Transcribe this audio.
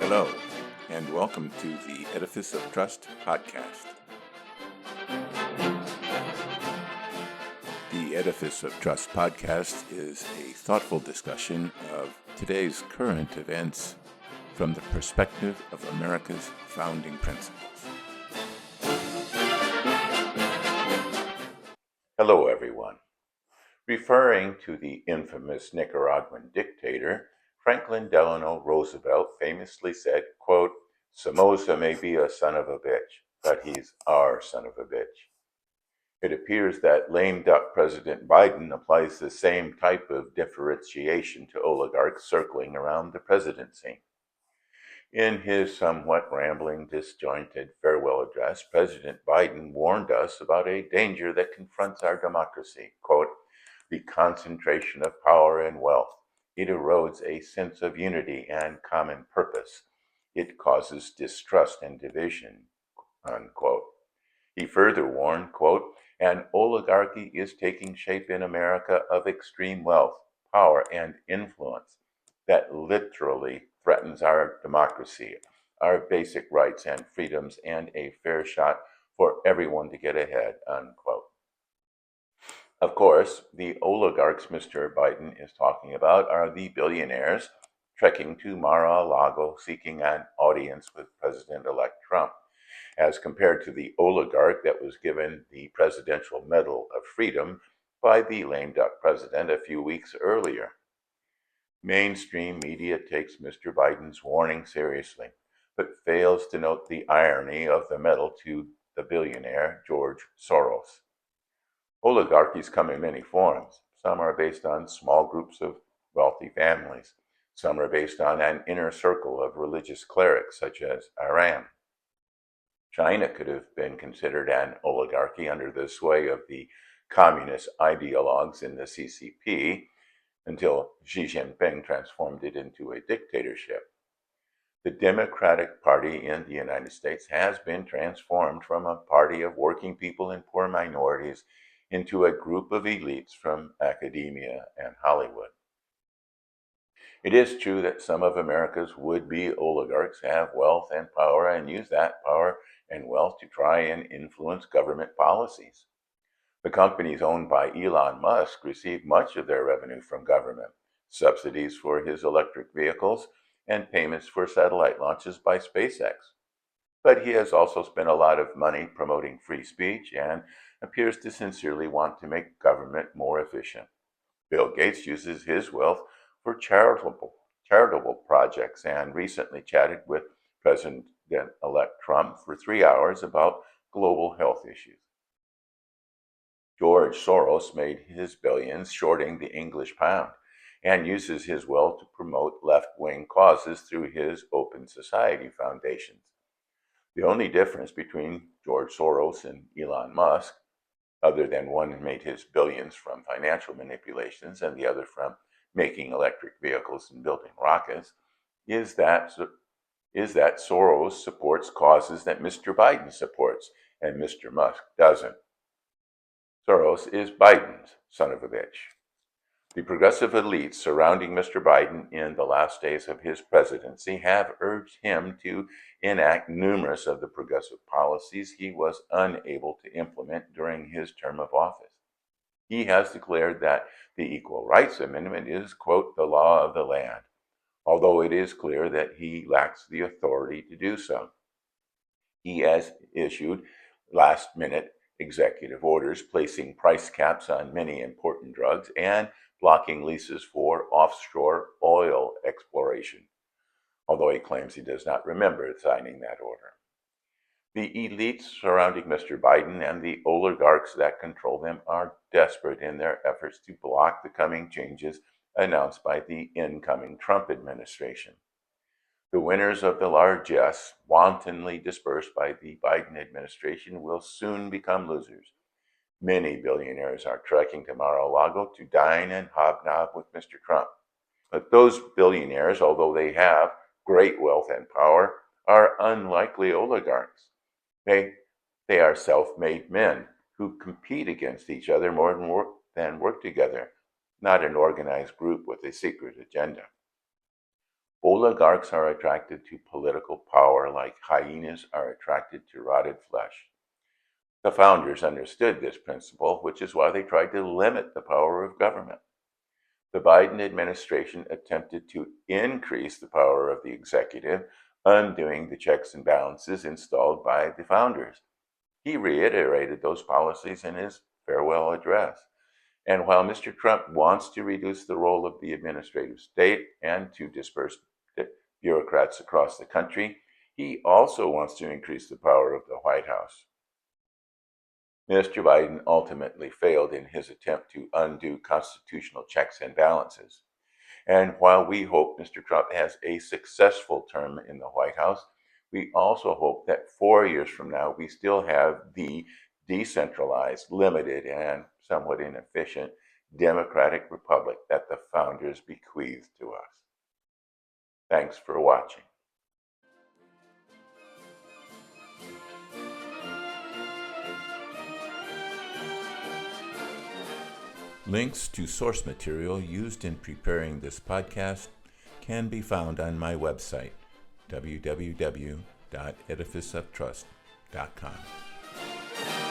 Hello, and welcome to the Edifice of Trust podcast. The Edifice of Trust podcast is a thoughtful discussion of today's current events from the perspective of America's founding principles. Hello, everyone. Referring to the infamous Nicaraguan dictator, Franklin Delano Roosevelt famously said, quote, "Somoza may be a son of a bitch, but he's our son of a bitch." It appears that lame duck President Biden applies the same type of differentiation to oligarchs circling around the presidency. In his somewhat rambling, disjointed farewell address, President Biden warned us about a danger that confronts our democracy, quote, "The concentration of power and wealth. It erodes a sense of unity and common purpose. It causes distrust and division," unquote. He further warned, quote, "An oligarchy is taking shape in America of extreme wealth, power, and influence that literally threatens our democracy, our basic rights and freedoms, and a fair shot for everyone to get ahead," unquote. Of course, the oligarchs Mr. Biden is talking about are the billionaires trekking to Mar-a-Lago seeking an audience with President-elect Trump, as compared to the oligarch that was given the Presidential Medal of Freedom by the lame duck president a few weeks earlier. Mainstream media takes Mr. Biden's warning seriously, but fails to note the irony of the medal to the billionaire George Soros. Oligarchies come in many forms. Some are based on small groups of wealthy families. Some are based on an inner circle of religious clerics, such as Iran. China could have been considered an oligarchy under the sway of the communist ideologues in the CCP until Xi Jinping transformed it into a dictatorship. The Democratic Party in the United States has been transformed from a party of working people and poor minorities into a group of elites from academia and Hollywood. It is true that some of America's would-be oligarchs have wealth and power and use that power and wealth to try and influence government policies. The companies owned by Elon Musk receive much of their revenue from government, subsidies for his electric vehicles, and payments for satellite launches by SpaceX. But he has also spent a lot of money promoting free speech and appears to sincerely want to make government more efficient. Bill Gates uses his wealth for charitable projects and recently chatted with President-elect Trump for 3 hours about global health issues. George Soros made his billions shorting the English pound and uses his wealth to promote left-wing causes through his Open Society foundations. The only difference between George Soros and Elon Musk, other than one made his billions from financial manipulations and the other from making electric vehicles and building rockets, is that Soros supports causes that Mr. Biden supports and Mr. Musk doesn't. Soros is Biden's son of a bitch. The progressive elites surrounding Mr. Biden in the last days of his presidency have urged him to enact numerous of the progressive policies he was unable to implement during his term of office. He has declared that the Equal Rights Amendment is, quote, "the law of the land," although it is clear that he lacks the authority to do so. He has issued last-minute executive orders placing price caps on many important drugs and blocking leases for offshore oil exploration, although he claims he does not remember signing that order. The elites surrounding Mr. Biden and the oligarchs that control them are desperate in their efforts to block the coming changes announced by the incoming Trump administration. The winners of the largesse wantonly dispersed by the Biden administration will soon become losers. Many billionaires are trekking to Mar-a-Lago to dine and hobnob with Mr. Trump. But those billionaires, although they have great wealth and power, are unlikely oligarchs. They are self-made men who compete against each other more than work together, not an organized group with a secret agenda. Oligarchs are attracted to political power like hyenas are attracted to rotted flesh. The founders understood this principle, which is why they tried to limit the power of government. The Biden administration attempted to increase the power of the executive, undoing the checks and balances installed by the founders. He reiterated those policies in his farewell address. And while Mr. Trump wants to reduce the role of the administrative state and to disperse bureaucrats across the country, he also wants to increase the power of the White House. Mr. Biden ultimately failed in his attempt to undo constitutional checks and balances. And while we hope Mr. Trump has a successful term in the White House, we also hope that 4 years from now, we still have the decentralized, limited, and somewhat inefficient democratic republic that the founders bequeathed to us. Thanks for watching. Links to source material used in preparing this podcast can be found on my website, www.edificeoftrust.com.